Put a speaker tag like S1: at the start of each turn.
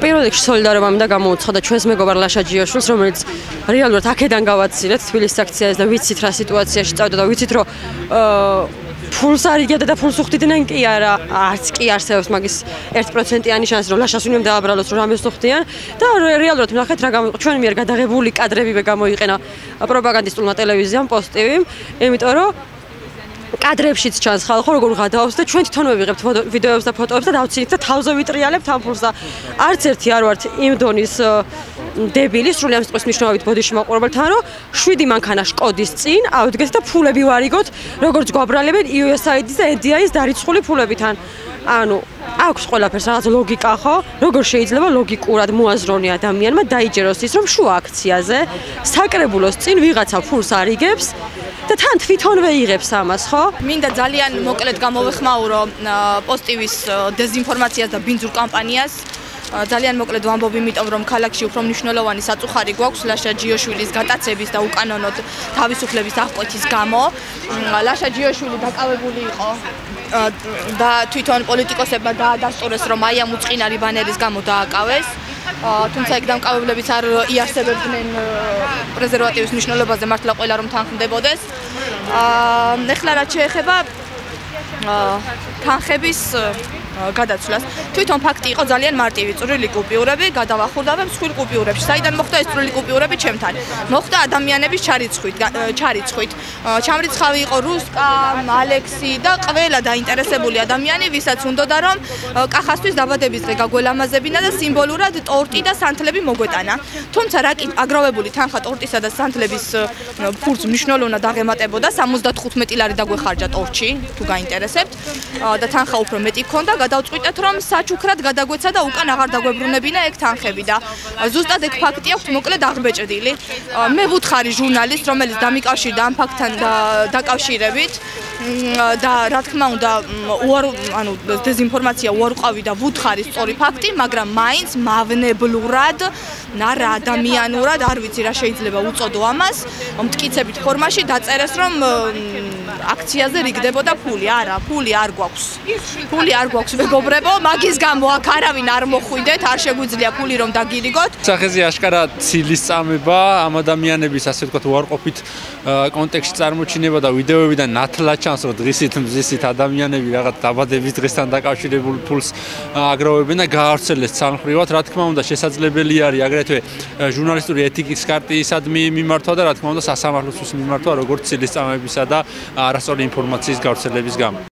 S1: პირველ რიგში სოლიდარობამ და გამოუცხადა ჩვენს მეგობარ ლაშა ჯიოშვილს, რომელიც რეალურად აქედან გავაცილეთ თბილისის აქციაზე და ვიცით რა სიტუაციაში წავიდა და ვიცით რომ ფულს არ იგებდა და ფულს უხდიდნენ კი არა, არც კი არსებობს მაგის 1%-იანი შანსი რომ ლაშას უნდა დააბრალოს რომ რამეს უხდიან და რეალურად ნახეთ რა გამოიყო ჩვენი მიერ გადაღებული კადრები გამოიყენა პროპაგანდისტულმა ტელევიზიამ პოსტივი, იმიტომ რომ კადრებშიც ჩანს ხალხო როგორ გადაავს და ჩვენ თვითონ ვიღებთ ვიდეოებს და ფოტოებს და დავცინით და თავზე ვიტრიალებთ ამ ფულს და არც ერთი არ ვართ იმ დონის დებილი სრული ამ სიტყვის მნიშვნელობით ბოდიში მაყურებელთან რომ 7 მანქანა შკოდის წინ ავდგეთ და ფულები ვარიგოთ როგორც გვაბრალებენ USAID-ის და EDI-ის დარიცხული ფულებიდან ანუ აქვს ყველაფერს რაღაც ლოგიკა ხო როგორ შეიძლება ლოგიკურად მოაზროვნე ადამიანმა დაიჯეროს ის რომ შუა აქციაზე საკრებულოს წინ ვიღაცა ფულს არიგებს და თან თვითონვე იღებს ამას, ხო?
S2: მინდა ძალიან მოკლედ გამოვეხმაურო პოსტივის დეზინფორმაციას და ბინძურ კამპანიას. ძალიან მოკლედ ვამბობ, იმიტომ რომ ქალაქში უფრო მნიშვნელოვანი საწუხარი გვაქვს ლაშა ჯიოშვილის გატაცების და უკანონოდ თავისუფლების აღკვეთის გამო. ლაშა ჯიოშვილი დაკავებული იყო და თვითონ პოლიტიკოსებმა დაადასტურეს, რომ აი ამ უწყინარი ბანერის გამო დააკავეს. თუმცა ეგ დამკავებლებიც არ იარსებებდნენ პრეზერვატივის მნიშვნელობაზე მართლა ყველა რომ თანხმდებოდეს. ეხლა რაც შეეხება თანხების გადაცვლას. თვითონ ფაქტი იყო ძალიან მარტივი, წვრილი კუპიურები გადავახურდავენ მსხვილ კუპიურებში. საიდან მოხდა ეს წვრილი კუპიურები ჩემთან? მოხდა ადამიანების ჩარიცხვით. ჩამრიცხავი იყო რუსკა, ალექსი და ყველა დაინტერესებული ადამიანი, ვისაც უნდოდა რომ კახასთვის დაბადების დღე გაგველამაზებინა და სიმბოლურად ტორტი და სანთლები მოგვეტანა. თუმცა რა კი აგროვებული თანხა ტორტისა და სანთლების ფულს მნიშვნელოვნად აღემატებოდა 75 ლარი დაგვეხარჯა ტორტში, თუ გაინტერესებთ და თანხა უფრო მეტი გქონდა. დავწყვიტეთ რომ საჩუქრად გადაგვეცა და უკან აღარ დაგვებრუნებინა ეგ თანხები და ზუსტად ეგ ფაქტი აქვს მოკლედ აღბეჭდილი. მე ვუთხარი ჟურნალისტ რომელიც დამიკავშირდა ამ ფაქტთან დაკავშირებით და რა თქმა უნდა დეზინფორმაცია უარყვავი და ვუთხარი სწორი ფაქტი, მაგრამ მაინც მავნებლურად რა ადამიანურად არ ვიცი რა შეიძლება უწოდო ამას მტკიცებით ფორმაში დაწერეს რომ აქციაზე რიგდებოდა ფული. არა, ფული არ გვაქვს. ფული არ გვაქვს მეგობრებო, მაგის გამო აქ არავინ არ მოხვიდეთ, არ შეგვიძლია ფული რომ დაგირიგოთ.
S3: სახეზე აშკარა ცილის წამება, ამ ადამიანების ასე ვთქვათ უარყოფით კონტექსტში წარმოჩინება და ვიდეოებიდან ნათლად ჩანს რომ დღისით მზისით ადამიანები რაღაც დაბადების დღესთან დაკავშირებულ ფულს აგროვებენ და გაავრცელეს ცალმხრივად. რა თქმა უნდა შესაძლებელი არის აგრეთვე ჟურნალისტური ეთიკის კარტისადმი მიმართვა და რა თქმა უნდა სასამართლოსთვის მიმართვა როგორც ცილის წამებისა და არასწორი ინფორმაციის გავრცელების გამო.